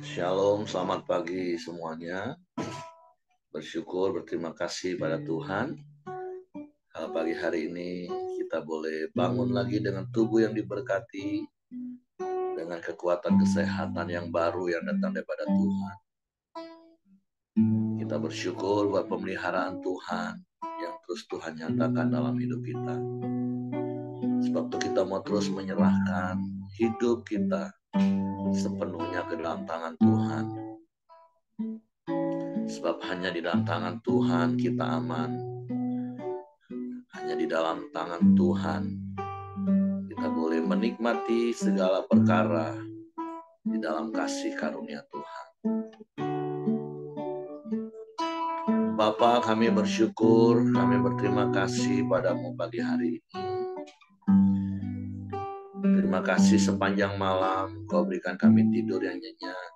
Shalom, selamat pagi semuanya. Bersyukur, berterima kasih pada Tuhan. Pagi hari ini kita boleh bangun lagi dengan tubuh yang diberkati, dengan kekuatan kesehatan yang baru yang datang daripada Tuhan. Kita bersyukur buat pemeliharaan Tuhan yang terus Tuhan nyatakan dalam hidup kita. Sebab itu kita mau terus menyerahkan hidup kita sepenuhnya ke dalam tangan Tuhan. Sebab hanya di dalam tangan Tuhan kita aman. Hanya di dalam tangan Tuhan kita boleh menikmati segala perkara di dalam kasih karunia Tuhan. Bapa, kami bersyukur, kami berterima kasih padamu pagi hari ini. Terima kasih sepanjang malam Kau berikan kami tidur yang nyenyak.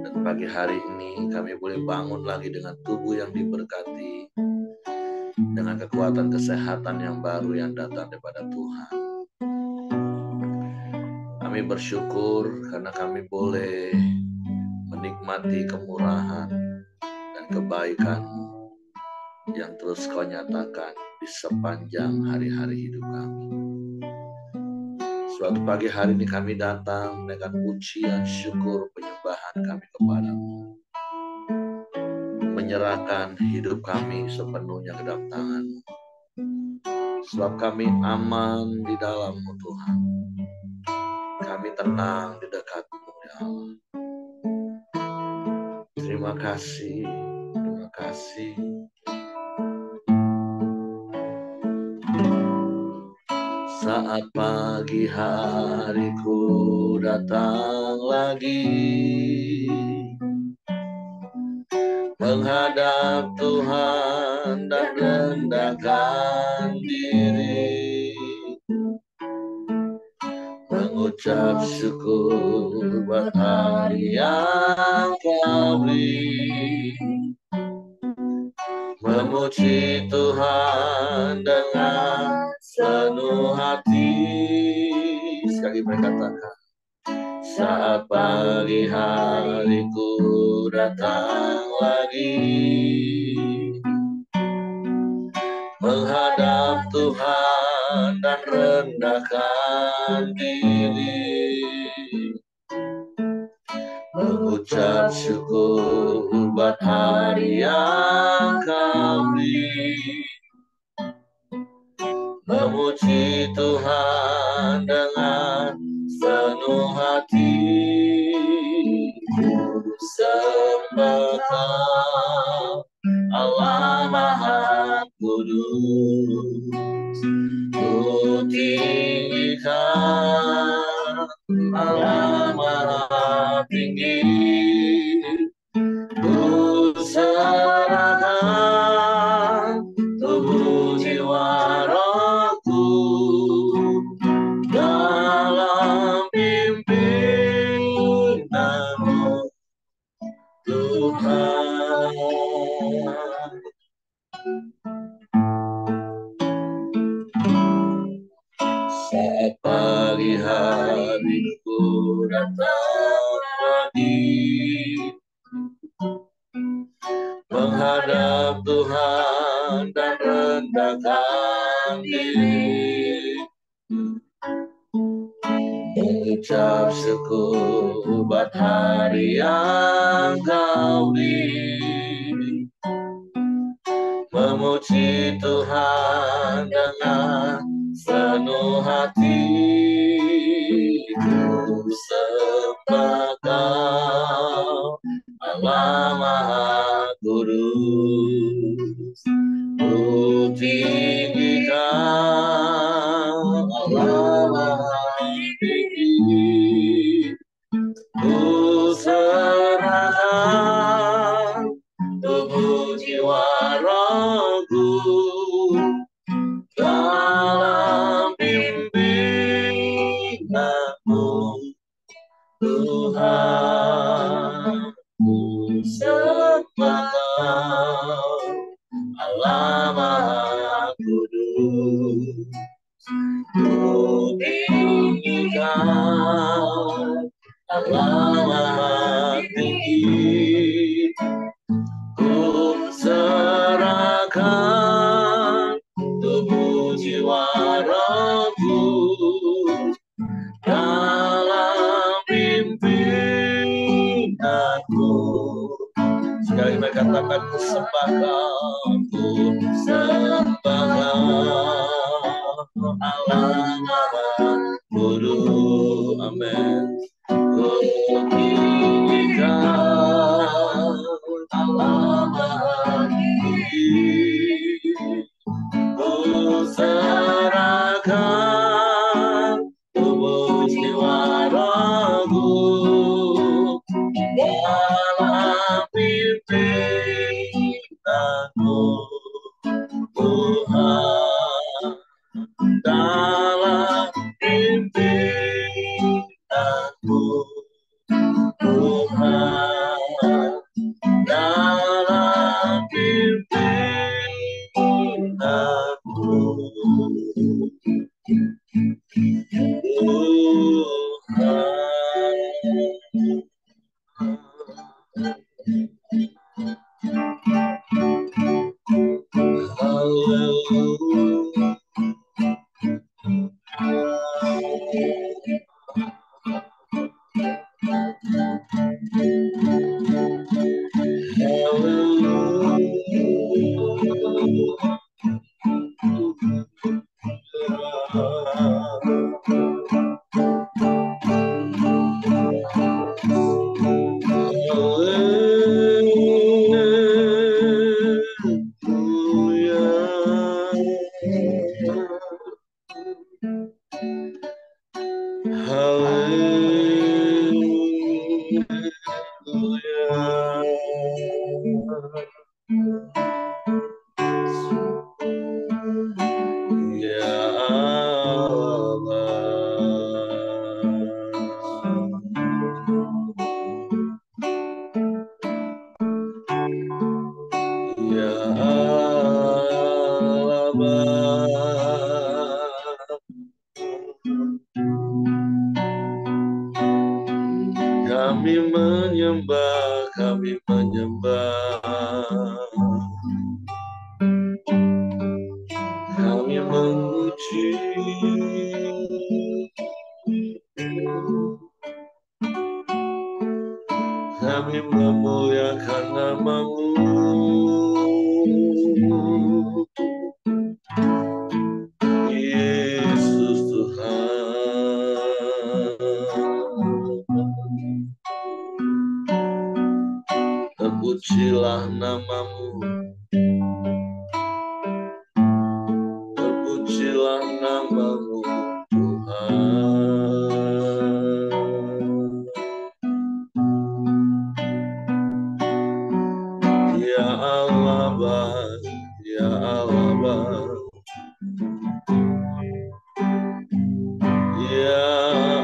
Dan pagi hari ini kami boleh bangun lagi dengan tubuh yang diberkati, dengan kekuatan kesehatan yang baru yang datang daripada Tuhan. Kami bersyukur karena kami boleh menikmati kemurahan dan kebaikan-Mu yang terus Kau nyatakan di sepanjang hari-hari hidup kami. Suatu pagi hari ini kami datang dengan pujian, syukur, penyembahan kami kepadamu. Menyerahkan hidup kami sepenuhnya ke dalam tangan-Mu. Sebab kami aman di dalam-Mu Tuhan. Kami tenang di dekat-Mu ya Allah. Terima kasih, terima kasih. Saat pagi hariku datang lagi, menghadap Tuhan dan rendahkan diri, mengucap syukur buat hari yang Kau beri, memuji Tuhan dengan sepenuh hati. Sekali mereka katakan, saat pagi hariku datang lagi, menghadap Tuhan dan rendahkan diri, mengucap syukur buat hari yang Kau beri, memuji Tuhan dengan sepenuh hati. Sembah Kau, Allah Maha Kudus. Ku tinggikan Allah Maha Tinggi. Ku serahkan tubuh jiwa rohku dalam pimpinanmu Tuhan. Saat pagi hariku datang lagi, menghadap Tuhan dan rendahkan diri, mengucap syukur buat hari yang Kau beri, memuji Tuhan dengan sepenuh hati. Ku sembah Kau, Allah Maha Kudus. Ku tinggikan Allah Maha Tinggi. Ku serahkan tubuh jiwa rohku dalam pimpinanmu Tuhan. Ku sembah Kau, Allah Maha Kudus. Ku tinggikan Allah Maha Tinggi, ku serahkan tubuh jiwa rohku dalam pimpinanmu. Sekali lagi katakan, ku sembahkan, ku sembahkan Allah Maha Kudus. Amin. Ku tinggikan Allah Maha Tinggi, ku serahkan tubuh jiwa ragu dalam pimpinanmu, Tuhan, dalam pimpinanmu, Tuhan, dalam pimpinanmu, Haleluya. Kami menyembah, kami menyembah, kami memuji, kami memuliakan nama-Mu, Yesus Tuhan. Terpujilah nama-Mu, terpujilah nama-Mu, Tuhan. Ya Allah baik, ya Allah baik, ya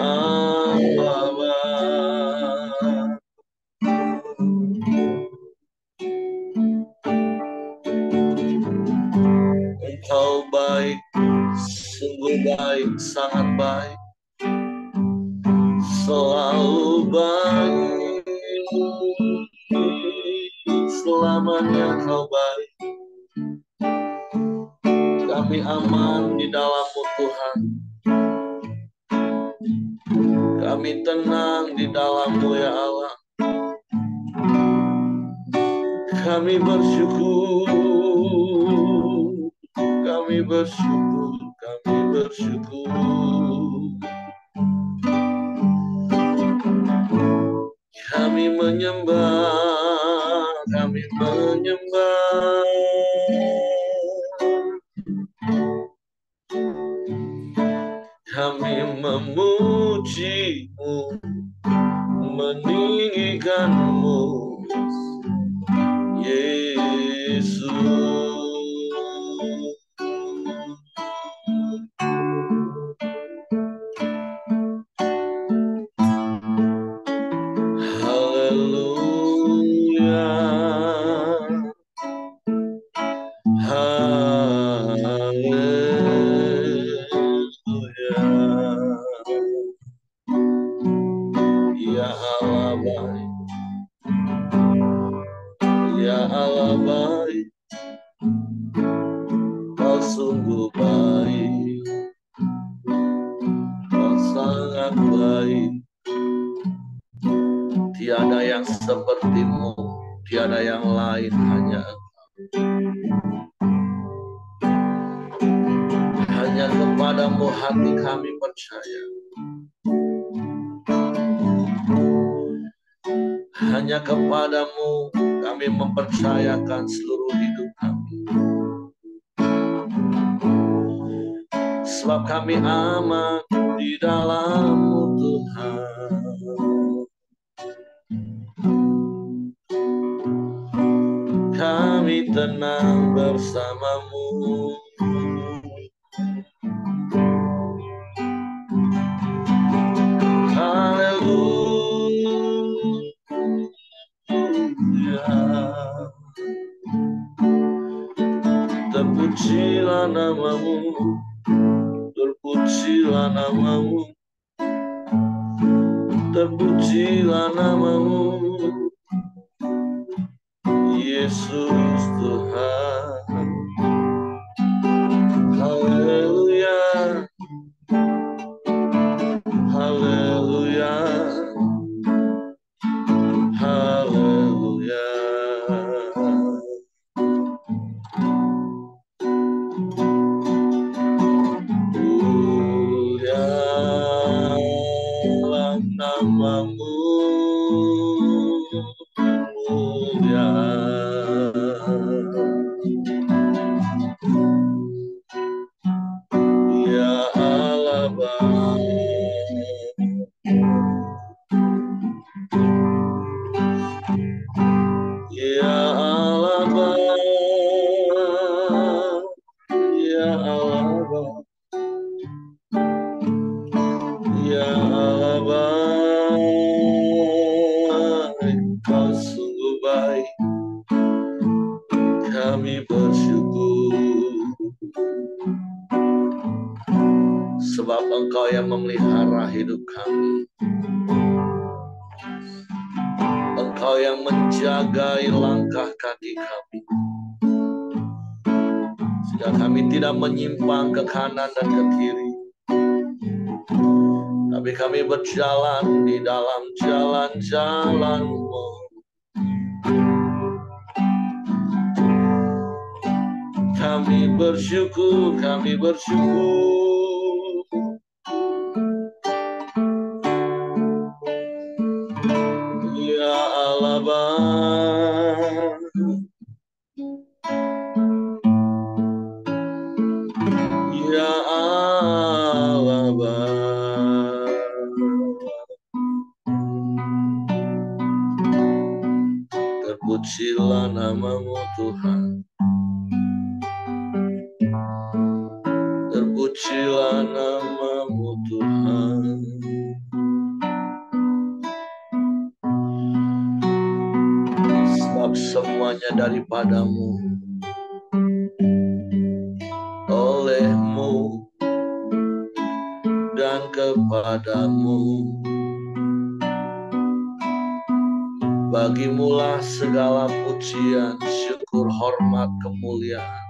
Allah baik. Engkau baik, sungguh baik, sangat baik, selalu baik, selamanya Kau baik. Kami aman di dalam-Mu Tuhan, kami tenang di dalam-Mu ya Allah. Kami bersyukur, kami bersyukur, kami bersyukur. Kami menyembah, kami menyembah. Kami memuji-Mu, meninggikan-Mu, Yesus. Haleluya, haleluya. Ya sungguh baik, Kau sangat baik. Tiada yang seperti-Mu, tiada yang lain, hanya hanya kepadamu hati kami percaya. Hanya kepadamu kami mempercayakan seluruh hidup kami. Sebab kami aman di dalam-Mu Tuhan. Kami tenang bersama-Mu. Haleluya. Terpujilah nama-Mu, terpujilah nama-Mu, terpujilah nama-Mu, Yesus Tuhan. Haleluya, haleluya, haleluya. Mulialah nama-Mu, mulia. Ya Allah Bapa, ya Allah Bapa, ya Allah Bapa, ya Allah baik, Kau sungguh baik, kami bersyukur. Sebab Engkau yang memelihara hidup kami. Engkau yang menjagai langkah kaki kami, sehingga kami tidak menyimpang ke kanan dan ke kiri, tapi kami berjalan di dalam jalan-jalan-Mu. Kami bersyukur, kami bersyukur. Ya Allah Bapa, ya Allah Bapa, terpujilah nama-Mu Tuhan, terpujilah nama-Mu Tuhan. Sebab semuanya daripada-Mu, oleh-Mu, dan kepadamu. Bagimulah segala pujian, syukur, hormat, kemuliaan.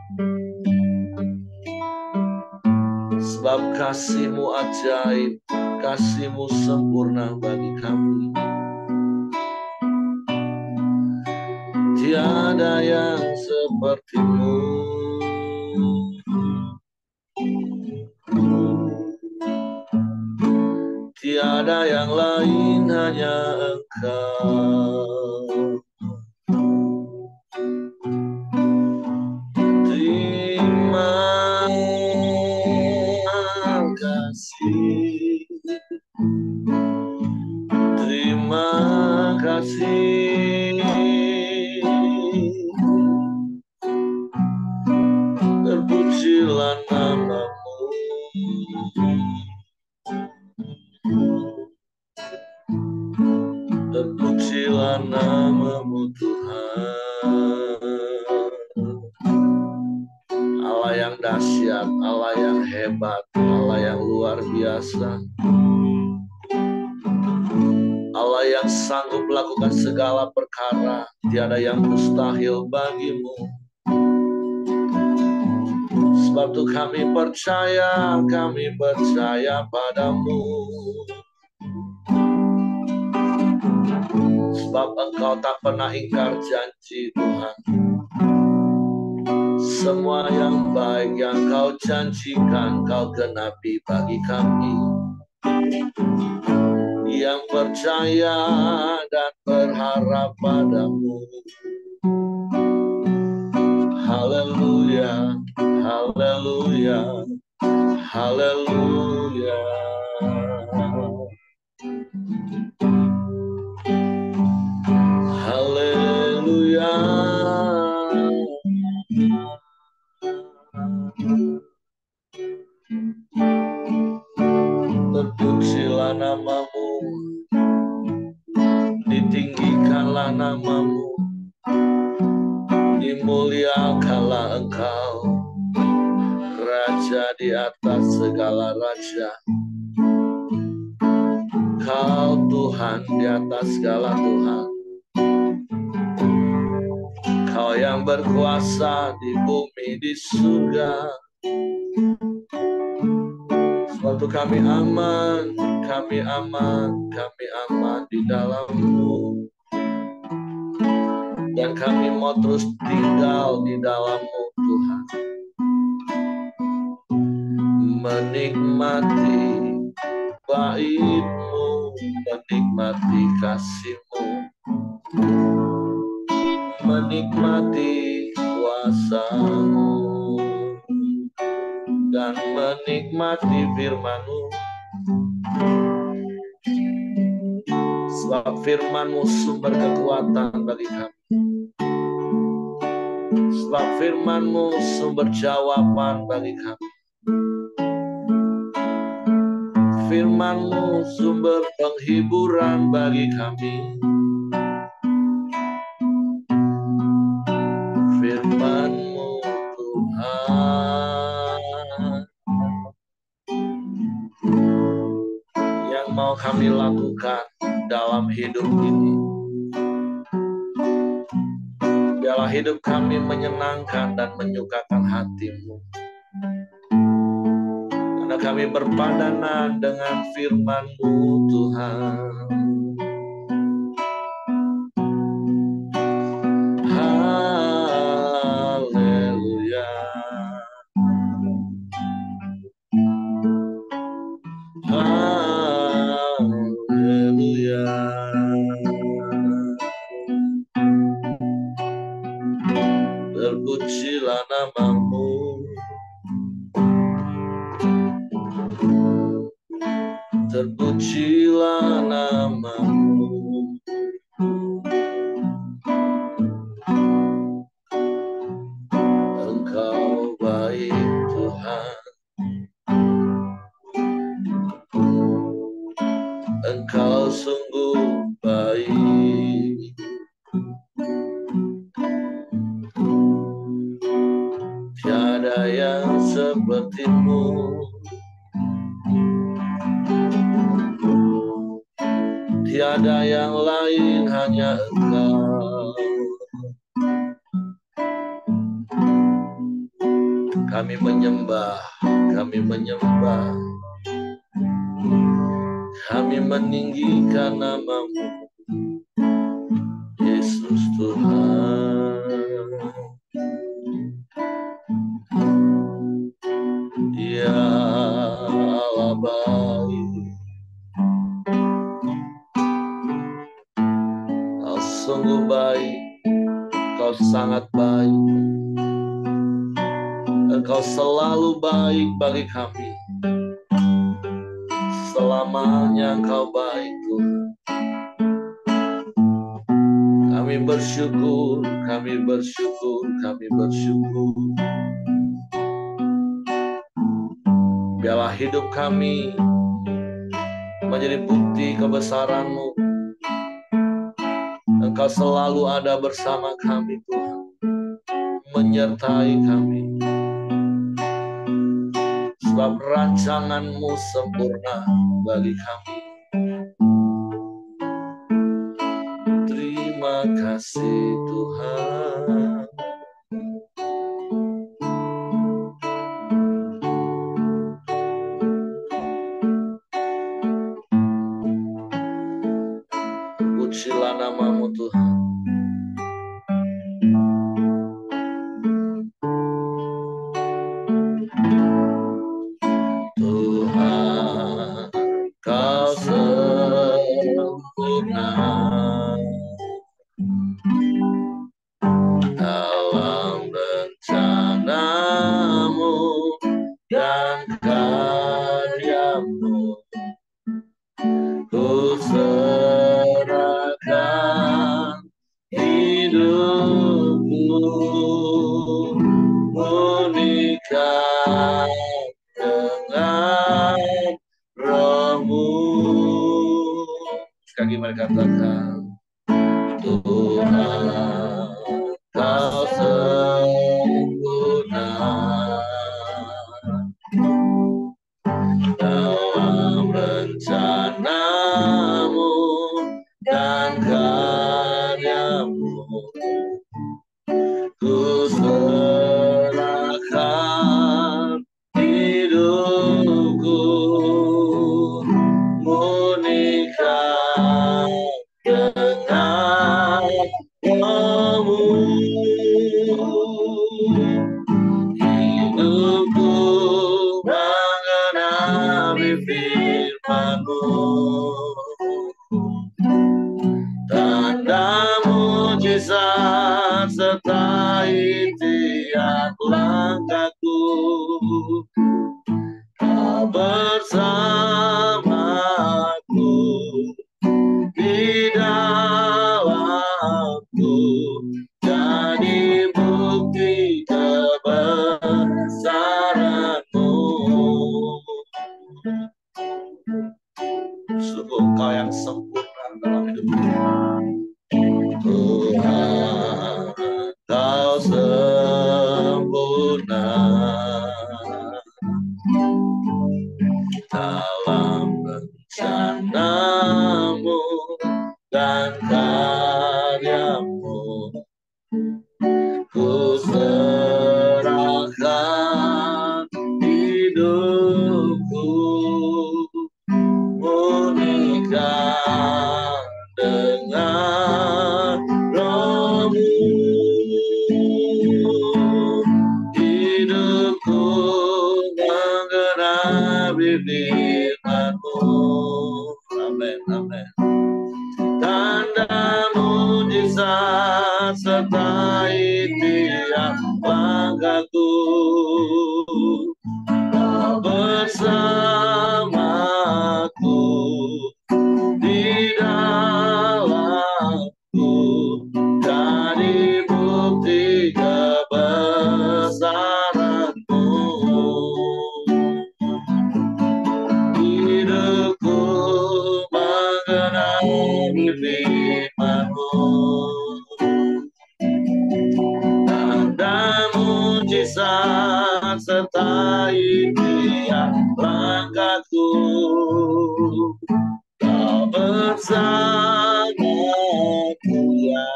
Sebab kasih-Mu ajaib, kasih-Mu sempurna bagi kami. Tiada yang seperti-Mu. Tiada yang lain, hanya Engkau. Terima kasih, terima kasih. Terpujilah nama-Mu. Terpujilah nama-Mu Tuhan. Allah yang dahsyat, Allah yang hebat, Allah yang luar biasa. Allah yang sanggup melakukan segala perkara, tiada yang mustahil bagi-Mu. Sebab itu kami percaya padamu. Sebab Engkau tak pernah ingkar janji, Tuhan. Semua yang baik yang Kau janjikan, Kau genapi bagi kami yang percaya dan berharap padamu. Haleluya, haleluya, haleluya. Haleluya. Terpujilah namamu, ditinggikanlah namamu, dimuliakanlah Engkau, Raja di atas segala raja. Kau Tuhan di atas segala Tuhan. Kau yang berkuasa di bumi, di surga. Sebab itu kami aman di dalam-Mu. Dan kami mau terus tinggal di dalam-Mu, Tuhan. Menikmati bait-Mu, menikmati kasih-Mu, menikmati kuasa-Mu, dan menikmati firman-Mu. Sebab firman-Mu sumber kekuatan bagi kami. Sebab firman-Mu sumber jawaban bagi kami. Firman-Mu sumber penghiburan bagi kami. Firman-Mu Tuhan yang mau kami lakukan dalam hidup ini. Biarlah hidup kami menyenangkan dan menyukakan hati-Mu. Karena kami berpadanan dengan firman-Mu, Tuhan. Haleluya. Haleluya. Terpujilah namamu, terpujilah namamu. Engkau baik, Tuhan. Engkau sungguh baik. Tiada yang seperti-Mu. Tiada yang lain, hanya Engkau. Kami menyembah, kami menyembah. Kami meninggikan namamu, Yesus Tuhan. Ya Allah baik. Kau sungguh baik, Kau sangat baik. Engkau selalu baik bagi kami. Selamanya Engkau baik, Tuhan. Kami bersyukur, kami bersyukur, kami bersyukur. Biarlah hidup kami menjadi bukti kebesaran-Mu. Engkau selalu ada bersama kami, Tuhan. Menyertai kami. Sebab rancangan-Mu sempurna bagi kami. Terima kasih Tuhan. karyamu, ku serahkan hidupku, murnikan dengan rohmu. Sekali mari katakan, Tuhan, kau sempurna dalam rencanamu dan karyamu. Ku serahkan hidupku, murnikan dengan rohmu. Hidupku mengenapi firman-Mu, tanda mujizat sertai tiap langkahku. Kau bersamaku di dalamku, jadi bukti kebesaran-Mu. Sungguh Kau yang sempurna dalam hidupku. Tuhan, Kau sempurna dalam rencana-Mu dan karya-Mu. Ku serahkan hidupku, murnikan dengan rohmu. Hidupku menggenapi firman-Mu. Amin, amin. Tanda mujizat sertai tiap langkahku. Kau bersamaku di dalamku, jadi bukti kebesaran-Mu. Hidupku mengenapi firman-Mu, tanda mujizat sertai tiap langkahku. Kau bersamaku ya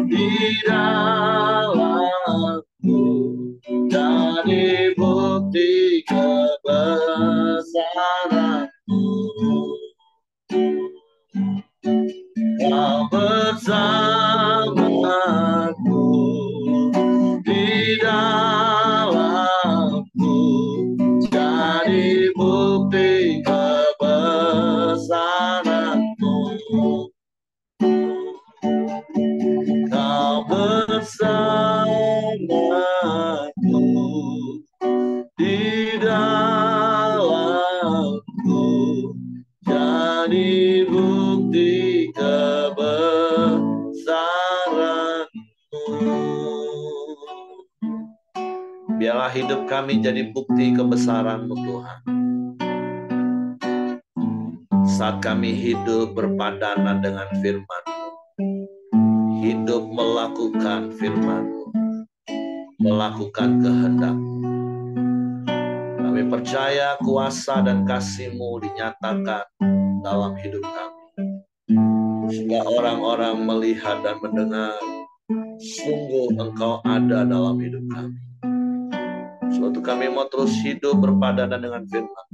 di dalamku, jadi bukti kebesaran-Mu. Kau bersamaku di dalamku, jadi bukti kebesaran-Mu. Kau bersamaku di dalamku, jadi bukti kebesaran-Mu. Biarlah hidup kami jadi bukti kebesaran-Mu, Tuhan. Saat kami hidup berpadanan dengan firman-Mu, hidup melakukan firman-Mu, melakukan kehendak-Mu, kami percaya kuasa dan kasih-Mu dinyatakan dalam hidup kami, sehingga orang-orang melihat dan mendengar sungguh Engkau ada dalam hidup kami. Suatu kami mau terus hidup berpadanan dengan firman.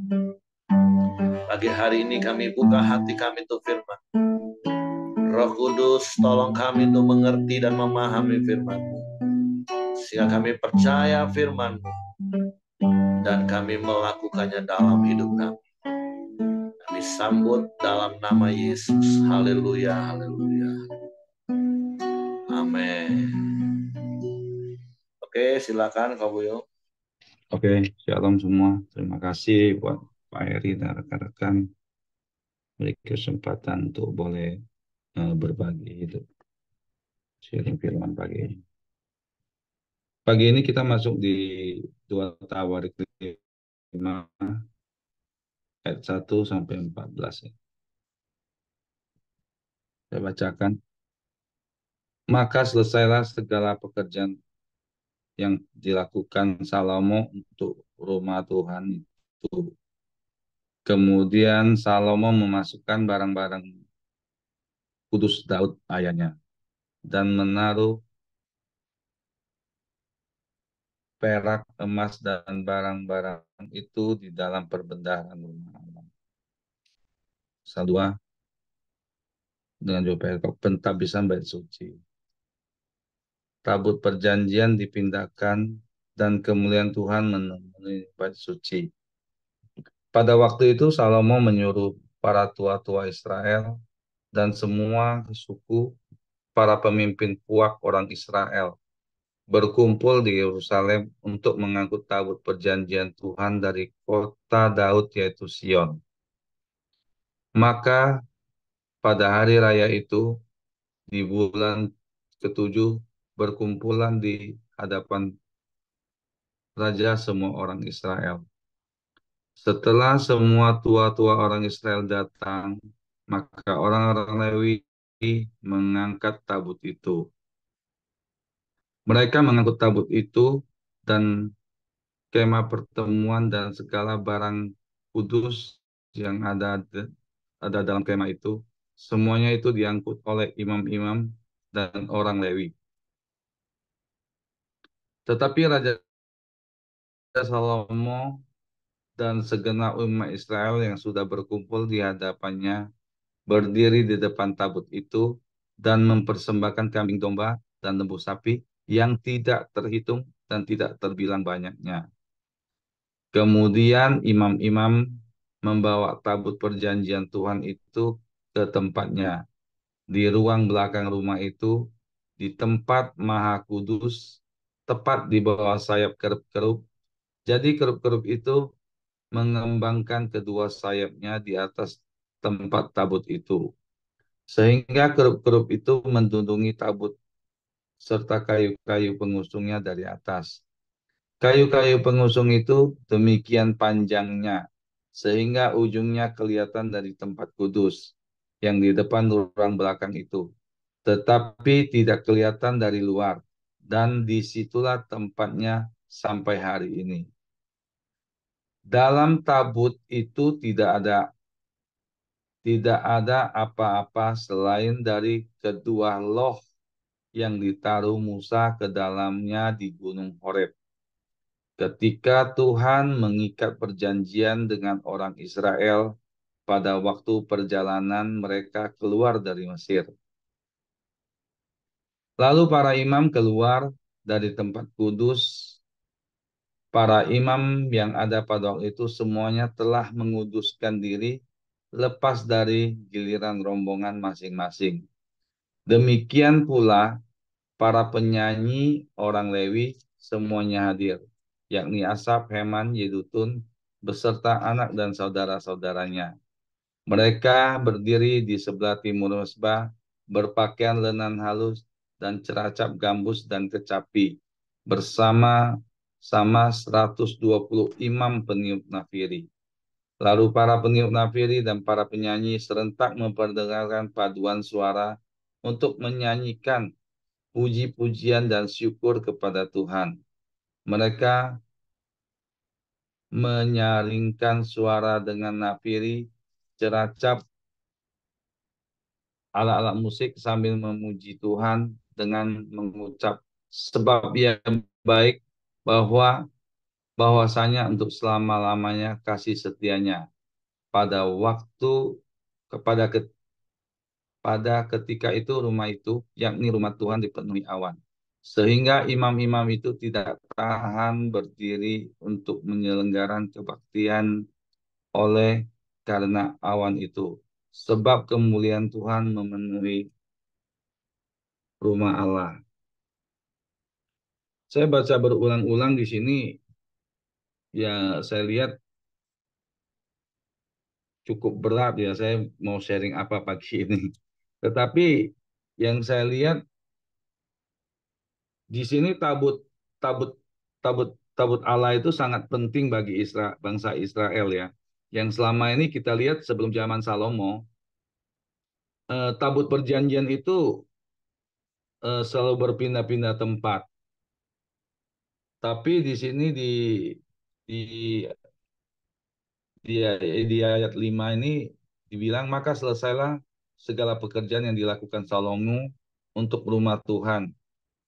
Pagi hari ini kami buka hati kami untuk firman. Roh Kudus, tolong kami untuk mengerti dan memahami firman-Mu, sehingga kami percaya firman-Mu dan kami melakukannya dalam hidup kami. Kami sambut dalam nama Yesus. Haleluya, haleluya. Amin. Oke, silakan Kak Buyo. Oke, shalom semua. Terima kasih buat Pak Heri dan rekan-rekan beri kesempatan untuk boleh berbagi hidup sharing firman pagi ini. Pagi ini kita masuk di 2 Tawarik 5 ayat 1 sampai 14 ya. Saya bacakan. Maka selesailah segala pekerjaan yang dilakukan Salomo untuk rumah Tuhan itu. Kemudian Salomo memasukkan barang-barang kudus Daud ayahnya dan menaruh perak, emas, dan barang-barang itu di dalam perbendaharaan rumah Allah. Pasal 2, dengan juga pentabisan bait suci. Tabut perjanjian dipindahkan dan kemuliaan Tuhan menemui bait suci. Pada waktu itu Salomo menyuruh para tua-tua Israel dan semua suku, para pemimpin puak orang Israel, berkumpul di Yerusalem untuk mengangkut tabut perjanjian Tuhan dari kota Daud yaitu Sion. Maka pada hari raya itu, di bulan ketujuh, berkumpulan di hadapan raja semua orang Israel. Setelah semua tua-tua orang Israel datang, maka orang-orang Lewi mengangkat tabut itu. Mereka mengangkut tabut itu dan kemah pertemuan dan segala barang kudus yang ada dalam kemah itu. Semuanya itu diangkut oleh imam-imam dan orang Lewi. Tetapi Raja Salomo dan segenap umat Israel yang sudah berkumpul di hadapannya berdiri di depan tabut itu dan mempersembahkan kambing domba dan lembu sapi yang tidak terhitung dan tidak terbilang banyaknya. Kemudian imam-imam membawa tabut perjanjian Tuhan itu ke tempatnya di ruang belakang rumah itu, di tempat Maha Kudus, tepat di bawah sayap kerub-kerub. Jadi kerub-kerub itu mengembangkan kedua sayapnya di atas tempat tabut itu, sehingga kerub-kerub itu mendunungi tabut serta kayu-kayu pengusungnya dari atas. Kayu-kayu pengusung itu demikian panjangnya, sehingga ujungnya kelihatan dari tempat kudus yang di depan ruang belakang itu, tetapi tidak kelihatan dari luar, dan disitulah tempatnya sampai hari ini. Dalam tabut itu tidak ada apa-apa selain dari kedua loh yang ditaruh Musa ke dalamnya di Gunung Horeb. Ketika Tuhan mengikat perjanjian dengan orang Israel pada waktu perjalanan mereka keluar dari Mesir. Lalu para imam keluar dari tempat kudus. Para imam yang ada pada waktu itu semuanya telah menguduskan diri lepas dari giliran rombongan masing-masing. Demikian pula para penyanyi orang Lewi semuanya hadir, yakni Asaf, Heman, Yedutun, beserta anak dan saudara-saudaranya. Mereka berdiri di sebelah timur mezbah, berpakaian lenan halus dan ceracap gambus dan kecapi, bersama-sama 120 imam peniup nafiri. Lalu para peniup nafiri dan para penyanyi serentak memperdengarkan paduan suara untuk menyanyikan puji-pujian dan syukur kepada Tuhan. Mereka menyaringkan suara dengan nafiri, ceracap, alat-alat musik sambil memuji Tuhan dengan mengucap sebab ia baik bahwa bahwasanya untuk selama-lamanya kasih setianya pada waktu kepada pada ketika itu rumah itu yakni rumah Tuhan dipenuhi awan sehingga imam-imam itu tidak tahan berdiri untuk menyelenggarakan kebaktian oleh karena awan itu sebab kemuliaan Tuhan memenuhi rumah Allah. Saya baca berulang-ulang di sini ya saya lihat cukup berat ya. Saya mau sharing apa pagi ini. Tetapi yang saya lihat di sini tabut tabut tabut Allah itu sangat penting bagi bangsa Israel ya. Yang selama ini kita lihat sebelum zaman Salomo, tabut perjanjian itu selalu berpindah-pindah tempat. Tapi di sini di di ayat 5 ini dibilang maka selesailah segala pekerjaan yang dilakukan Salomo untuk rumah Tuhan.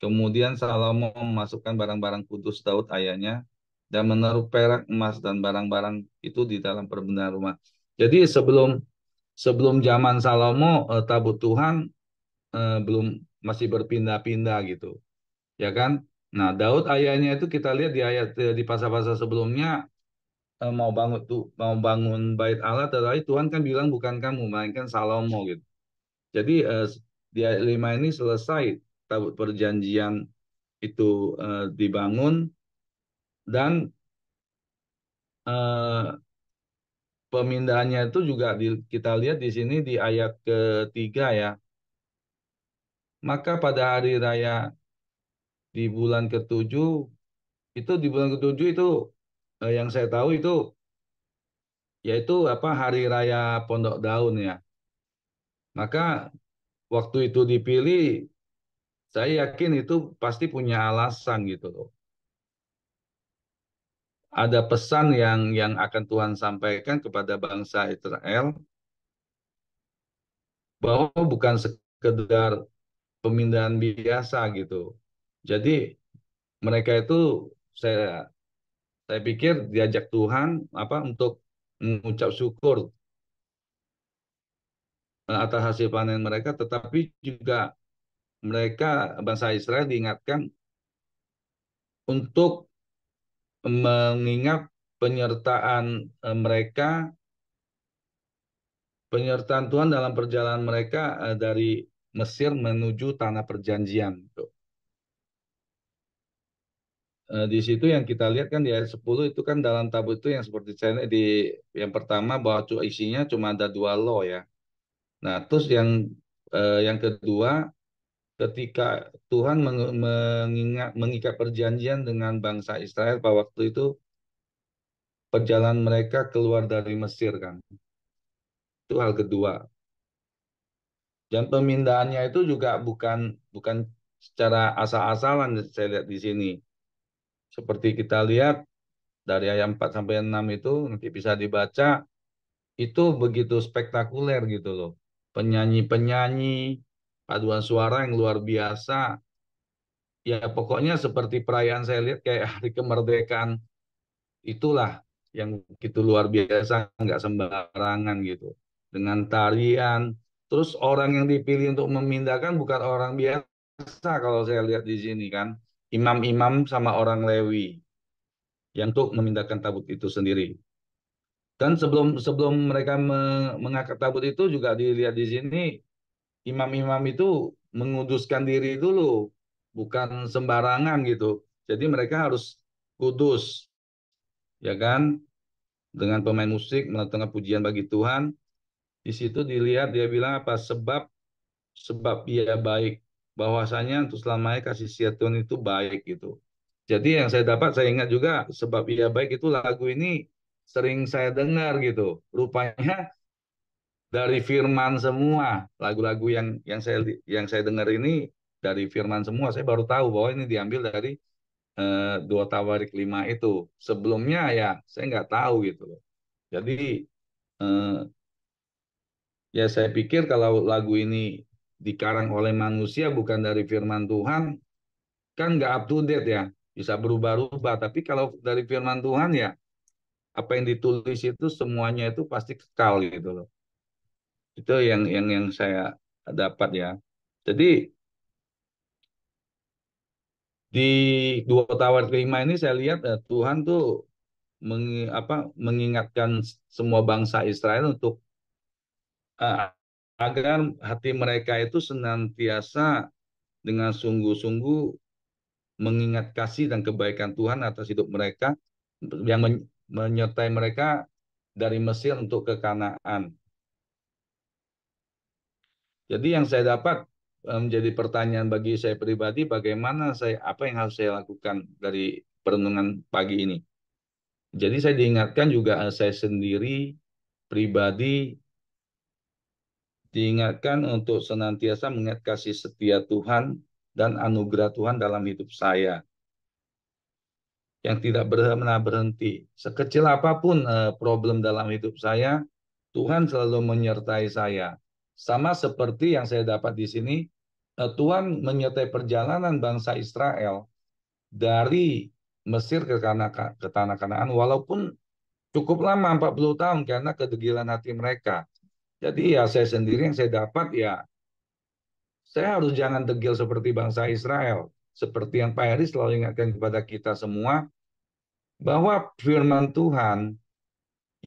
Kemudian Salomo memasukkan barang-barang kudus Daud ayahnya dan menaruh perak, emas dan barang-barang itu di dalam perbendaharaan rumah. Jadi sebelum sebelum zaman Salomo tabut Tuhan belum masih berpindah-pindah gitu, ya kan? Nah, Daud ayahnya itu kita lihat di ayat di pasal-pasal sebelumnya mau bangun bait Allah, tetapi Tuhan kan bilang bukan kamu melainkan Salomo gitu. Jadi di ayat 5 ini selesai tabut perjanjian itu dibangun dan eh, pemindahannya itu juga kita lihat di sini di ayat ketiga ya. Maka pada hari raya di bulan ketujuh itu di bulan ketujuh itu yang saya tahu itu yaitu apa hari raya Pondok Daun ya. Maka waktu itu dipilih saya yakin itu pasti punya alasan gitu loh. Ada pesan yang akan Tuhan sampaikan kepada bangsa Israel bahwa bukan sekedar pemindahan biasa gitu. Jadi mereka itu saya saya pikir diajak Tuhan apa untuk mengucap syukur atas hasil panen mereka, tetapi juga mereka bangsa Israel diingatkan untuk mengingat penyertaan mereka, penyertaan Tuhan dalam perjalanan mereka dari Mesir menuju tanah perjanjian. Gitu. Di situ yang kita lihat kan di ayat 10 itu kan dalam tabut itu yang seperti saya lihat di yang pertama bahwa isinya cuma ada dua lo ya. Nah, terus yang kedua ketika Tuhan mengikat perjanjian dengan bangsa Israel pada waktu itu perjalanan mereka keluar dari Mesir kan. Itu hal kedua. Dan pemindahannya itu juga bukan bukan secara asal-asalan saya lihat di sini. Seperti kita lihat dari ayat 4 sampai 6 itu nanti bisa dibaca itu begitu spektakuler gitu loh. Penyanyi-penyanyi, paduan suara yang luar biasa. Ya pokoknya seperti perayaan saya lihat kayak hari kemerdekaan itulah yang gitu luar biasa, nggak sembarangan gitu. Dengan tarian, terus orang yang dipilih untuk memindahkan bukan orang biasa kalau saya lihat di sini kan. Imam-imam sama orang Lewi yang untuk memindahkan tabut itu sendiri. Dan sebelum sebelum mereka mengangkat tabut itu juga dilihat di sini imam-imam itu menguduskan diri dulu, bukan sembarangan gitu. Jadi mereka harus kudus, ya kan? Dengan pemain musik menentangkan pujian bagi Tuhan. Di situ dilihat dia bilang apa? Sebab ia baik. Bahwasanya untuk selamanya kasih setia Tuhan itu baik gitu. Jadi yang saya dapat saya ingat juga sebab ia baik itu lagu ini sering saya dengar gitu. Rupanya dari firman semua lagu-lagu yang saya dengar ini dari firman semua. Saya baru tahu bahwa ini diambil dari dua Tawarik 5 itu. Sebelumnya ya saya nggak tahu gitu loh. Jadi eh, ya saya pikir kalau lagu ini dikarang oleh manusia bukan dari firman Tuhan kan nggak up to date ya. Bisa berubah-ubah. Tapi kalau dari firman Tuhan ya apa yang ditulis itu semuanya itu pasti kekal gitu loh. Itu yang saya dapat ya. Jadi di dua tawar kelima ini saya lihat Tuhan tuh mengingatkan semua bangsa Israel untuk eh, agar hati mereka itu senantiasa dengan sungguh-sungguh mengingat kasih dan kebaikan Tuhan atas hidup mereka yang menyertai mereka dari Mesir untuk ke Kanaan. Jadi yang saya dapat menjadi pertanyaan bagi saya pribadi, bagaimana apa yang harus saya lakukan dari perenungan pagi ini. Jadi saya diingatkan juga saya sendiri pribadi diingatkan untuk senantiasa mengingat kasih setia Tuhan dan anugerah Tuhan dalam hidup saya yang tidak pernah berhenti. Sekecil apapun problem dalam hidup saya, Tuhan selalu menyertai saya. Sama seperti yang saya dapat di sini, Tuhan menyertai perjalanan bangsa Israel dari Mesir ke tanah Kanaan, walaupun cukup lama 40 tahun karena kedegilan hati mereka. Jadi ya saya sendiri yang saya dapat ya, saya harus jangan degil seperti bangsa Israel. Seperti yang Pak Heri selalu ingatkan kepada kita semua, bahwa firman Tuhan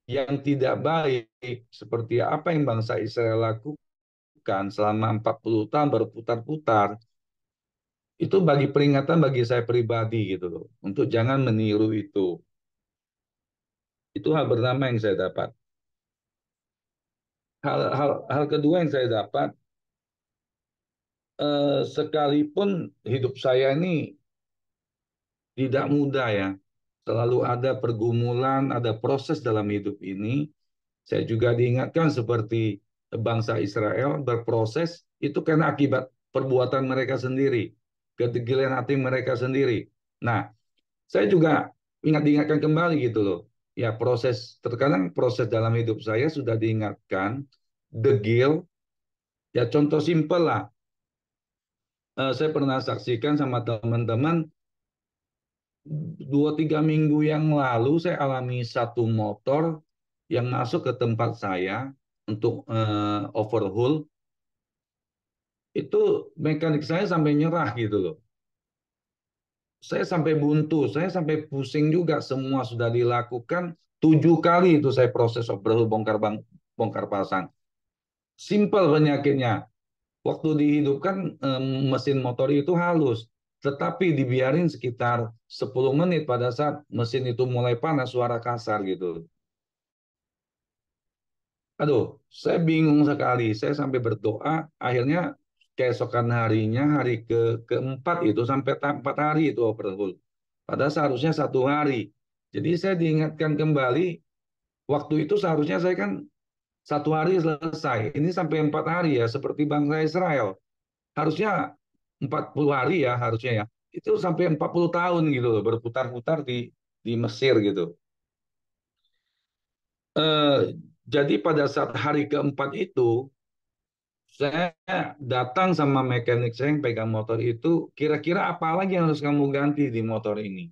yang tidak baik seperti apa yang bangsa Israel lakukan selama 40 tahun berputar-putar, itu bagi peringatan bagi saya pribadi gitu loh, untuk jangan meniru itu. Itu hal pertama yang saya dapat. Hal kedua yang saya dapat, sekalipun hidup saya ini tidak mudah ya, selalu ada pergumulan, ada proses dalam hidup ini. Saya juga diingatkan seperti bangsa Israel berproses itu karena akibat perbuatan mereka sendiri, kedegilan hati mereka sendiri. Nah, saya juga diingatkan kembali gitu loh. Ya terkadang proses dalam hidup saya sudah diingatkan, degil, ya contoh simpel lah. Saya pernah saksikan sama teman-teman 2-3 minggu yang lalu saya alami satu motor yang masuk ke tempat saya untuk overhaul. Itu mekanik saya sampai nyerah gitu loh. Saya sampai buntu, saya sampai pusing juga. Semua sudah dilakukan 7 kali itu saya proses overhaul bongkar pasang. Simpel penyakitnya. Waktu dihidupkan mesin motor itu halus, tetapi dibiarin sekitar 10 menit pada saat mesin itu mulai panas, suara kasar gitu. Aduh, saya bingung sekali. Saya sampai berdoa, akhirnya keesokan harinya, hari keempat itu sampai 4 hari itu overhaul. Padahal seharusnya 1 hari. Jadi saya diingatkan kembali, waktu itu seharusnya saya kan 1 hari selesai. Ini sampai 4 hari ya, seperti bangsa Israel. Harusnya 40 hari ya, harusnya ya. Itu sampai 40 tahun gitu loh, berputar-putar di Mesir gitu. Eh, jadi pada saat hari keempat itu, saya datang sama mekanik saya yang pegang motor itu, kira-kira apa lagi yang harus kamu ganti di motor ini?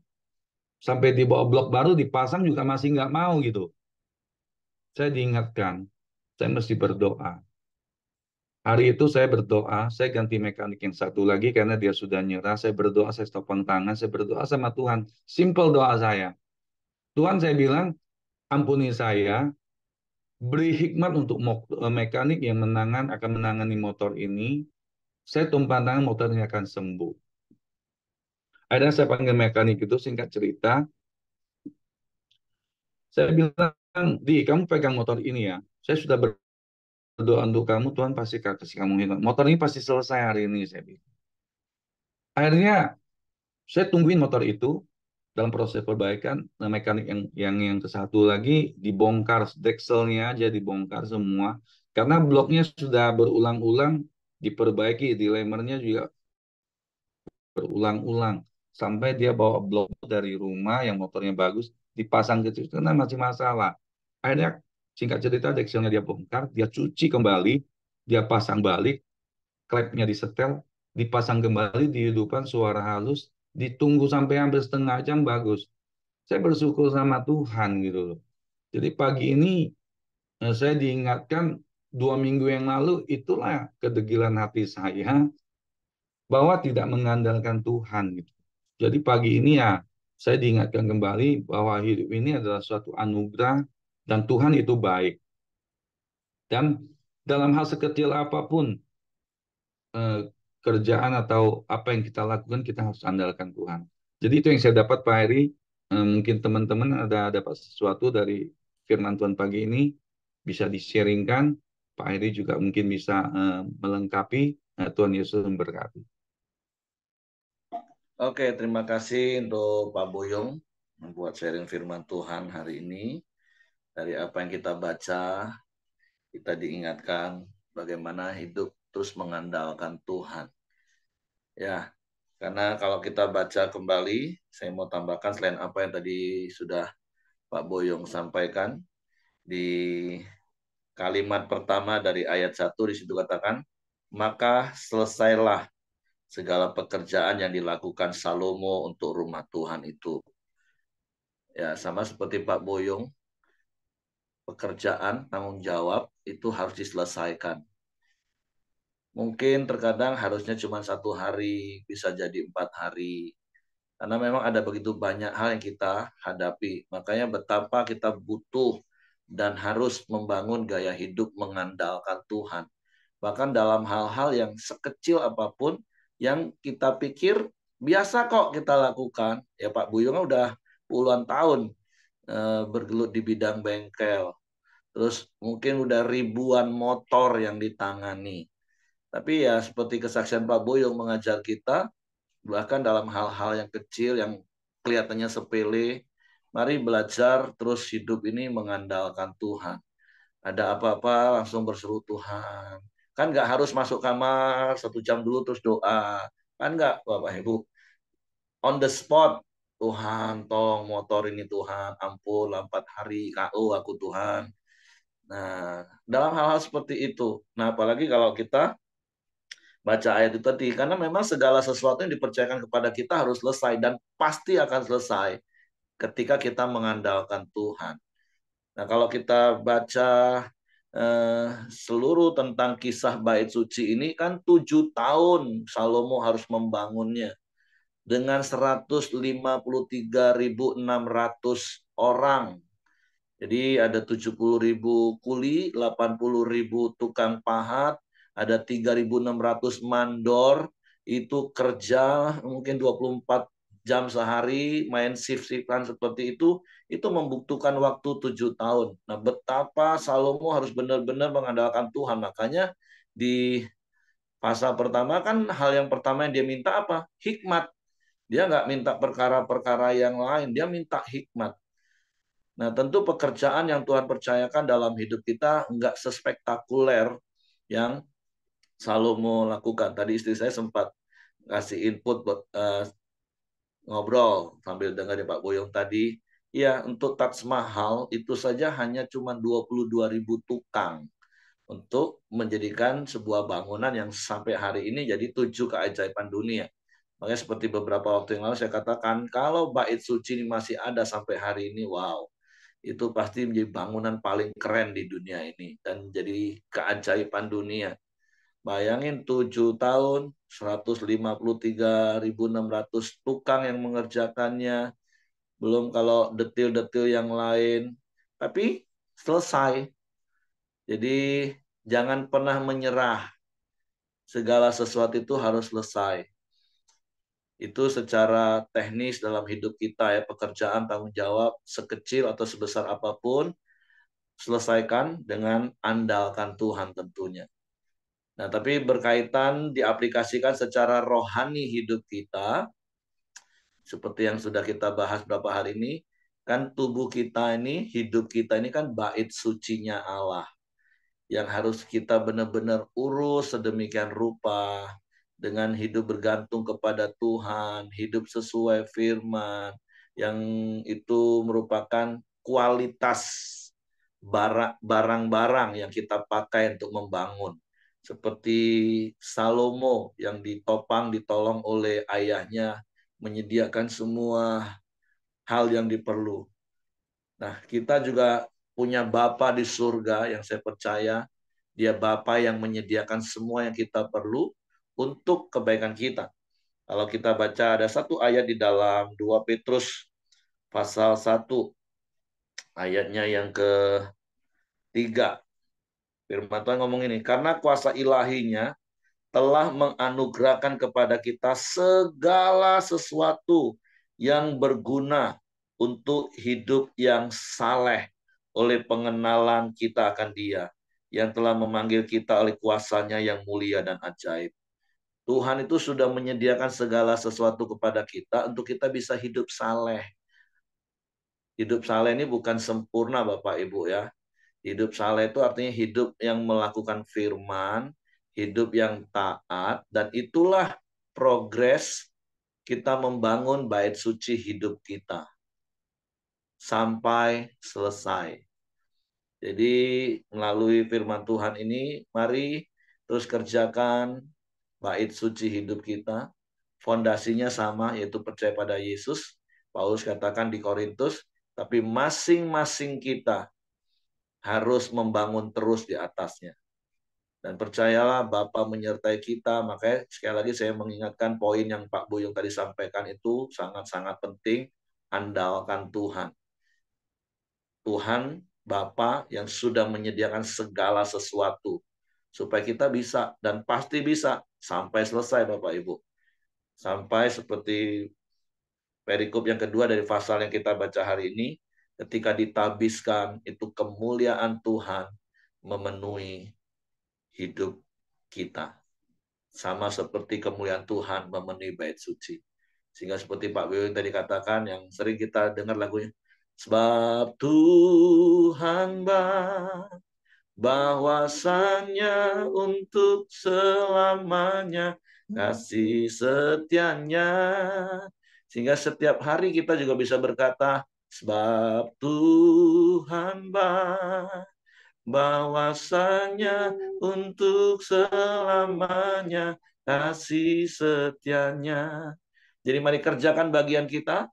Sampai dibawa blok baru dipasang juga masih nggak mau gitu. Saya diingatkan, saya mesti berdoa. Hari itu saya berdoa, saya ganti mekanik yang satu lagi karena dia sudah nyerah. Saya berdoa, saya topang tangan, saya berdoa sama Tuhan. Simple doa saya. Tuhan saya bilang, ampuni saya, beri hikmat untuk mekanik yang akan menangani motor ini. Saya tumpang tangan motor ini akan sembuh. Ada saya panggil mekanik itu, singkat cerita, saya bilang, Di, kamu pegang motor ini ya. Saya sudah berdoa untuk kamu, Tuhan pasti kasih kamu hikmat. Motor ini pasti selesai hari ini, saya bilang. Akhirnya saya tungguin motor itu dalam proses perbaikan. Nah, mekanik yang ke satu lagi dibongkar, dekselnya aja dibongkar semua karena bloknya sudah berulang-ulang diperbaiki, dilemernya juga berulang-ulang sampai dia bawa blok dari rumah yang motornya bagus dipasang ke situ karena masih masalah. Akhirnya singkat cerita dekselnya dia bongkar, dia cuci kembali, dia pasang balik, klepnya disetel, dipasang kembali, dihidupkan suara halus, ditunggu sampai hampir setengah jam bagus. Saya bersyukur sama Tuhan gitu loh. Jadi pagi ini saya diingatkan 2 minggu yang lalu itulah kedegilan hati saya bahwa tidak mengandalkan Tuhan gitu. Jadi pagi ini ya saya diingatkan kembali bahwa hidup ini adalah suatu anugerah dan Tuhan itu baik. Dan dalam hal sekecil apapun eh, kerjaan atau apa yang kita lakukan kita harus andalkan Tuhan. Jadi itu yang saya dapat Pak Heri. mungkin teman-teman ada dapat sesuatu dari firman Tuhan pagi ini, bisa di-sharingkan. Pak Heri juga mungkin bisa melengkapi. Tuhan Yesus memberkati. Oke, terima kasih untuk Pak Boyong membuat sharing firman Tuhan hari ini. Dari apa yang kita baca, kita diingatkan bagaimana hidup terus mengandalkan Tuhan. Ya, karena kalau kita baca kembali, saya mau tambahkan selain apa yang tadi sudah Pak Boyong sampaikan, di kalimat pertama dari ayat 1 di situ katakan, maka selesailah segala pekerjaan yang dilakukan Salomo untuk rumah Tuhan itu. Ya, sama seperti Pak Boyong, pekerjaan, tanggung jawab itu harus diselesaikan. Mungkin terkadang harusnya cuma 1 hari, bisa jadi 4 hari. Karena memang ada begitu banyak hal yang kita hadapi. Makanya betapa kita butuh dan harus membangun gaya hidup mengandalkan Tuhan. Bahkan dalam hal-hal yang sekecil apapun yang kita pikir biasa kok kita lakukan. Ya Pak Buyung udah puluhan tahun bergelut di bidang bengkel. Terus mungkin udah ribuan motor yang ditangani. Tapi ya seperti kesaksian Pak Buyung mengajar kita, bahkan dalam hal-hal yang kecil yang kelihatannya sepele, mari belajar terus hidup ini mengandalkan Tuhan. Ada apa-apa langsung berseru Tuhan. Kan nggak harus masuk kamar 1 jam dulu terus doa. Kan nggak Bapak Ibu. On the spot. Tuhan tolong motor ini Tuhan. Ampun 4 hari KO aku Tuhan. Nah dalam hal-hal seperti itu. Nah apalagi kalau kita baca ayat itu tadi. Karena memang segala sesuatu yang dipercayakan kepada kita harus selesai. Dan pasti akan selesai ketika kita mengandalkan Tuhan. Nah, kalau kita baca seluruh tentang kisah bait suci ini kan 7 tahun Salomo harus membangunnya dengan 153.600 orang. Jadi ada 70.000 kuli, 80.000 tukang pahat, ada 3.600 mandor, itu kerja mungkin 24 jam sehari, main shift-shiftan seperti itu membutuhkan waktu 7 tahun. Nah, betapa Salomo harus benar-benar mengandalkan Tuhan. Makanya di pasal pertama kan hal yang pertama yang dia minta apa? Hikmat. Dia nggak minta perkara-perkara yang lain, dia minta hikmat. Nah, tentu pekerjaan yang Tuhan percayakan dalam hidup kita nggak sespektakuler yang Salomo lakukan. Tadi istri saya sempat kasih input ngobrol sambil dengar Pak Boyong tadi. Ya, untuk Taj Mahal itu saja hanya cuma 22.000 tukang untuk menjadikan sebuah bangunan yang sampai hari ini jadi 7 keajaiban dunia. Makanya seperti beberapa waktu yang lalu saya katakan, kalau bait suci ini masih ada sampai hari ini, wow, itu pasti menjadi bangunan paling keren di dunia ini dan jadi keajaiban dunia. Bayangin 7 tahun, 153.600 tukang yang mengerjakannya, belum kalau detil-detil yang lain. Tapi selesai. Jadi jangan pernah menyerah. Segala sesuatu itu harus selesai. Itu secara teknis dalam hidup kita ya, pekerjaan, tanggung jawab, sekecil atau sebesar apapun, selesaikan dengan andalkan Tuhan tentunya. Nah, tapi berkaitan diaplikasikan secara rohani hidup kita, seperti yang sudah kita bahas beberapa hari ini, kan tubuh kita ini, hidup kita ini kan bait sucinya Allah, yang harus kita benar-benar urus sedemikian rupa, dengan hidup bergantung kepada Tuhan, hidup sesuai firman, yang itu merupakan kualitas barang-barang yang kita pakai untuk membangun. Seperti Salomo yang ditolong oleh ayahnya, menyediakan semua hal yang diperlu. Nah, kita juga punya Bapa di surga yang saya percaya, dia Bapa yang menyediakan semua yang kita perlu untuk kebaikan kita. Kalau kita baca ada satu ayat di dalam 2 Petrus pasal 1, ayatnya yang ke-3. Firman Tuhan ngomong ini, karena kuasa ilahinya telah menganugerahkan kepada kita segala sesuatu yang berguna untuk hidup yang saleh oleh pengenalan kita akan Dia yang telah memanggil kita oleh kuasanya yang mulia dan ajaib. Tuhan itu sudah menyediakan segala sesuatu kepada kita untuk kita bisa hidup saleh. Hidup saleh ini bukan sempurna Bapak Ibu ya. Hidup saleh itu artinya hidup yang melakukan firman, hidup yang taat, dan itulah progres kita membangun bait suci hidup kita sampai selesai. Jadi melalui firman Tuhan ini, mari terus kerjakan bait suci hidup kita. Fondasinya sama, yaitu percaya pada Yesus. Paulus katakan di Korintus, tapi masing-masing kita harus membangun terus di atasnya. Dan percayalah Bapa menyertai kita. Makanya sekali lagi saya mengingatkan poin yang Pak Buyung tadi sampaikan itu sangat-sangat penting. Andalkan Tuhan. Tuhan Bapa yang sudah menyediakan segala sesuatu. Supaya kita bisa dan pasti bisa sampai selesai Bapak Ibu. Sampai seperti perikop yang kedua dari pasal yang kita baca hari ini. Ketika ditabiskan itu kemuliaan Tuhan memenuhi hidup kita. Sama seperti kemuliaan Tuhan memenuhi bait suci. Sehingga seperti Pak Wiwin tadi katakan, yang sering kita dengar lagunya, sebab Tuhan bahwasannya untuk selamanya kasih setianya. Sehingga setiap hari kita juga bisa berkata, sebab Tuhan bahwasanya untuk selamanya kasih setianya. Jadi mari kerjakan bagian kita,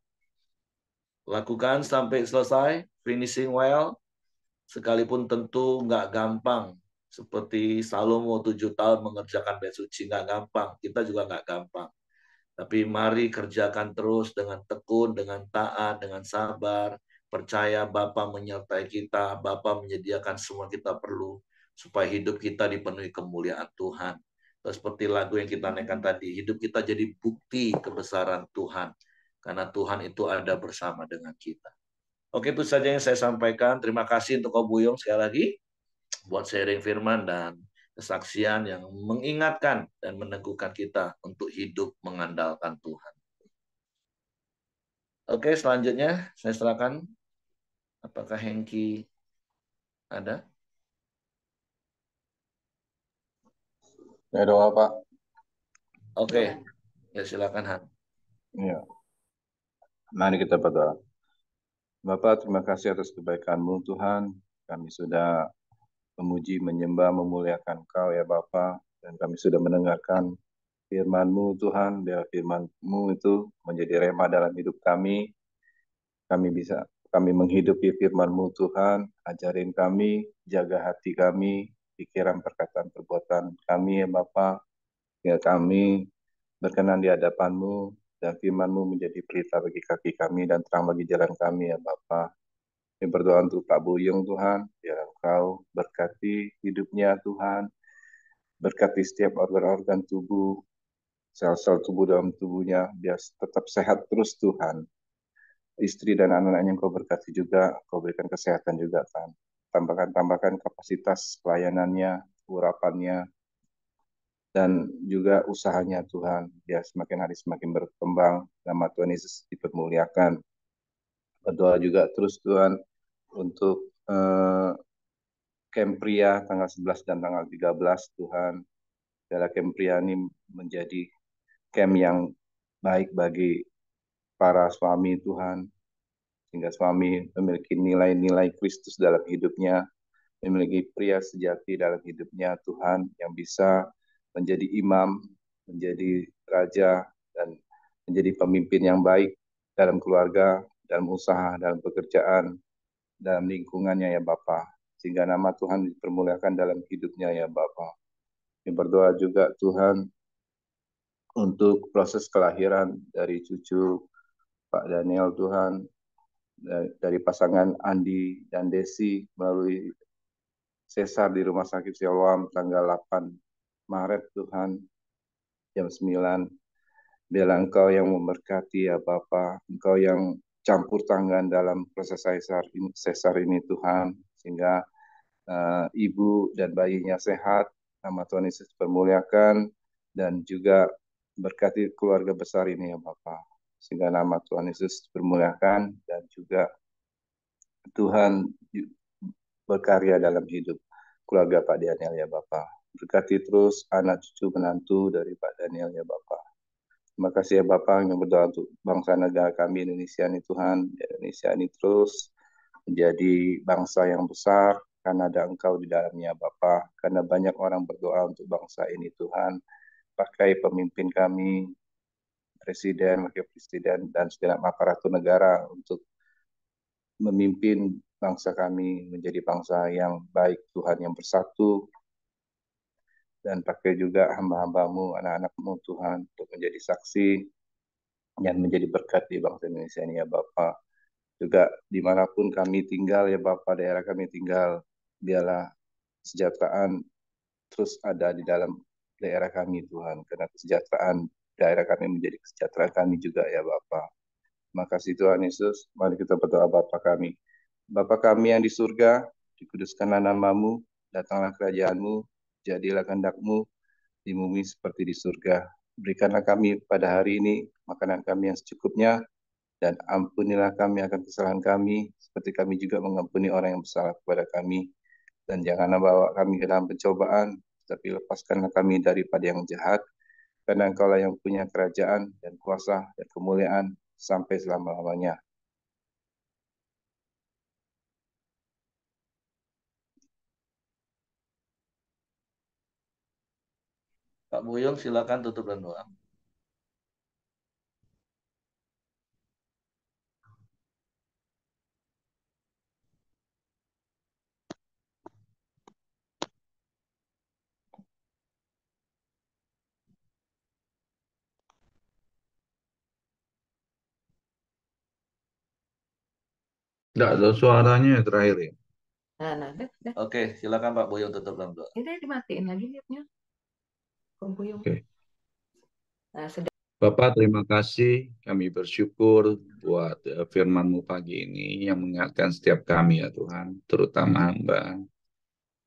lakukan sampai selesai, finishing well, sekalipun tentu nggak gampang. Seperti Salomo 7 tahun mengerjakan bait suci, nggak gampang. Kita juga nggak gampang. Tapi mari kerjakan terus dengan tekun, dengan taat, dengan sabar. Percaya Bapa menyertai kita, Bapa menyediakan semua kita perlu supaya hidup kita dipenuhi kemuliaan Tuhan. Terus seperti lagu yang kita naikkan tadi, hidup kita jadi bukti kebesaran Tuhan. Karena Tuhan itu ada bersama dengan kita. Oke, itu saja yang saya sampaikan. Terima kasih untuk Ko Buyong sekali lagi buat sharing firman dan kesaksian yang mengingatkan dan meneguhkan kita untuk hidup mengandalkan Tuhan. Oke, selanjutnya saya serahkan. Apakah Hengki ada? Ya doa Pak. Oke, ya silakan Han. Ya, mari kita berdoa. Bapak, terima kasih atas kebaikan-Mu Tuhan. Kami sudah memuji, menyembah, memuliakan Engkau ya Bapak. Dan kami sudah mendengarkan firman-Mu Tuhan. Biar firman-Mu itu menjadi rema dalam hidup kami. Kami menghidupi firman-Mu Tuhan. Ajarin kami, jaga hati kami, pikiran, perkataan, perbuatan kami ya Bapak. Ya kami berkenan di hadapan-Mu, dan firman-Mu menjadi pelita bagi kaki kami dan terang bagi jalan kami ya Bapa. Kami berdoa untuk Pak Buyung Tuhan, biar Engkau berkati hidupnya Tuhan, berkati setiap organ-organ tubuh, sel-sel tubuh dalam tubuhnya, biar tetap sehat terus Tuhan. Istri dan anak-anaknya Engkau berkati juga, Engkau berikan kesehatan juga Tuhan. Tambahkan kapasitas pelayanannya, urapannya, dan juga usahanya Tuhan, biar semakin hari semakin berkembang, nama Tuhan Yesus dipermuliakan. Berdoa juga terus Tuhan untuk camp pria tanggal 11 dan tanggal 13 Tuhan. Biarlah camp pria ini menjadi camp yang baik bagi para suami Tuhan, sehingga suami memiliki nilai-nilai Kristus dalam hidupnya, memiliki pria sejati dalam hidupnya Tuhan, yang bisa menjadi imam, menjadi raja, dan menjadi pemimpin yang baik dalam keluarga, dalam usaha, dalam pekerjaan, dalam lingkungannya ya Bapa. Sehingga nama Tuhan dipermuliakan dalam hidupnya ya Bapa. Kami berdoa juga Tuhan untuk proses kelahiran dari cucu Pak Daniel Tuhan, dari pasangan Andi dan Desi melalui sesar di Rumah Sakit Siloam tanggal 8 Maret Tuhan, jam 9. Biarlah Engkau yang memberkati ya Bapa, Engkau yang campur tangan dalam proses sesar ini Tuhan, sehingga ibu dan bayinya sehat, nama Tuhan Yesus dipermuliakan, dan juga berkati keluarga besar ini ya Bapak, sehingga nama Tuhan Yesus dipermuliakan, dan juga Tuhan berkarya dalam hidup keluarga Pak Daniel ya Bapak. Berkati terus anak cucu menantu dari Pak Daniel ya Bapak. Terima kasih ya Bapak yang berdoa untuk bangsa negara kami Indonesia ini Tuhan. Indonesia ini terus menjadi bangsa yang besar karena ada Engkau di dalamnya Bapak. Karena banyak orang berdoa untuk bangsa ini Tuhan. Pakai pemimpin kami, presiden, wakil presiden, dan segenap aparatur negara untuk memimpin bangsa kami menjadi bangsa yang baik Tuhan, yang bersatu, dan pakai juga hamba-hambamu, anak-anakmu Tuhan, untuk menjadi saksi dan menjadi berkat di bangsa Indonesia ini ya Bapak. Juga dimanapun kami tinggal ya Bapak, daerah kami tinggal, biarlah kesejahteraan terus ada di dalam daerah kami Tuhan, karena kesejahteraan daerah kami menjadi kesejahteraan kami juga ya Bapak. Terima kasih Tuhan Yesus. Mari kita berdoa Bapa kami. Bapa kami yang di surga, dikuduskanlah namamu, datanglah kerajaanmu, jadilah kehendak-mu di bumi seperti di surga. Berikanlah kami pada hari ini makanan kami yang secukupnya, dan ampunilah kami akan kesalahan kami, seperti kami juga mengampuni orang yang bersalah kepada kami. Dan janganlah bawa kami ke dalam pencobaan, tapi lepaskanlah kami daripada yang jahat, karena Engkaulah yang punya kerajaan dan kuasa dan kemuliaan sampai selama-lamanya. Pak Buyung, silakan tutup dan doa. Nggak ada suaranya ya terakhir ya. Nah, dah. Oke, silakan Pak Buyung tutup dan doa. Ini dimatiin lagi mute-nya. Kok Buyung. Oke. Nah, sudah. Bapak, terima kasih. Kami bersyukur buat firman-Mu pagi ini yang mengingatkan setiap kami ya Tuhan, terutama hamba.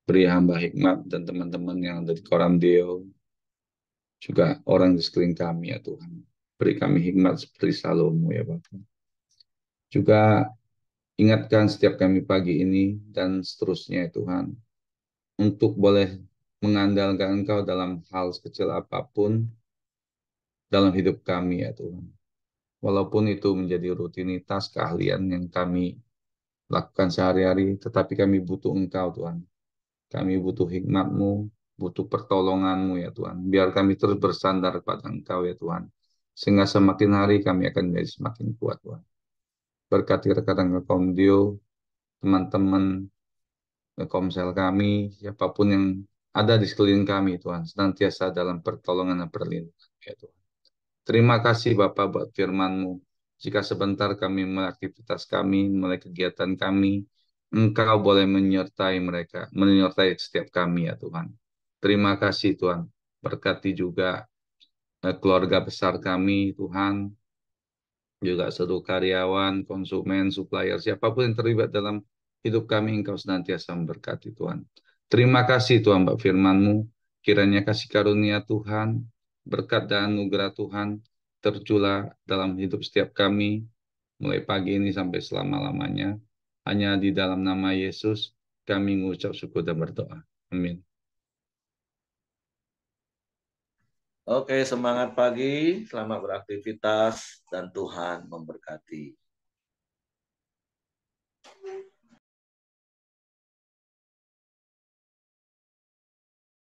Beri hamba hikmat dan teman-teman yang ada di Koramdeo, juga orang di sekeliling kami ya Tuhan. Beri kami hikmat seperti Salomo ya Bapak. Juga ingatkan setiap kami pagi ini dan seterusnya ya Tuhan, untuk boleh mengandalkan Engkau dalam hal sekecil apapun dalam hidup kami ya Tuhan. Walaupun itu menjadi rutinitas keahlian yang kami lakukan sehari-hari, tetapi kami butuh Engkau Tuhan. Kami butuh hikmat-Mu, butuh pertolongan-Mu ya Tuhan. Biar kami terus bersandar pada Engkau ya Tuhan. Sehingga semakin hari kami akan menjadi semakin kuat Tuhan. Berkati rekan-rekan Komdio, teman-teman Komsel kami, siapapun yang ada di sekeliling kami Tuhan, senantiasa dalam pertolongan dan perlindungan ya Tuhan. Terima kasih Bapak buat firman-Mu. Jika sebentar kami mulai aktivitas kami, mulai kegiatan kami, Engkau boleh menyertai mereka, menyertai setiap kami ya Tuhan. Terima kasih Tuhan. Berkati juga keluarga besar kami Tuhan, juga seluruh karyawan, konsumen, supplier, siapapun yang terlibat dalam hidup kami, Engkau senantiasa memberkati Tuhan. Terima kasih Tuhan Mbak firman-Mu, kiranya kasih karunia Tuhan, berkat dan anugerah Tuhan, tercurah dalam hidup setiap kami, mulai pagi ini sampai selama-lamanya. Hanya di dalam nama Yesus, kami mengucap syukur dan berdoa. Amin. Oke, semangat pagi, selamat beraktivitas, dan Tuhan memberkati.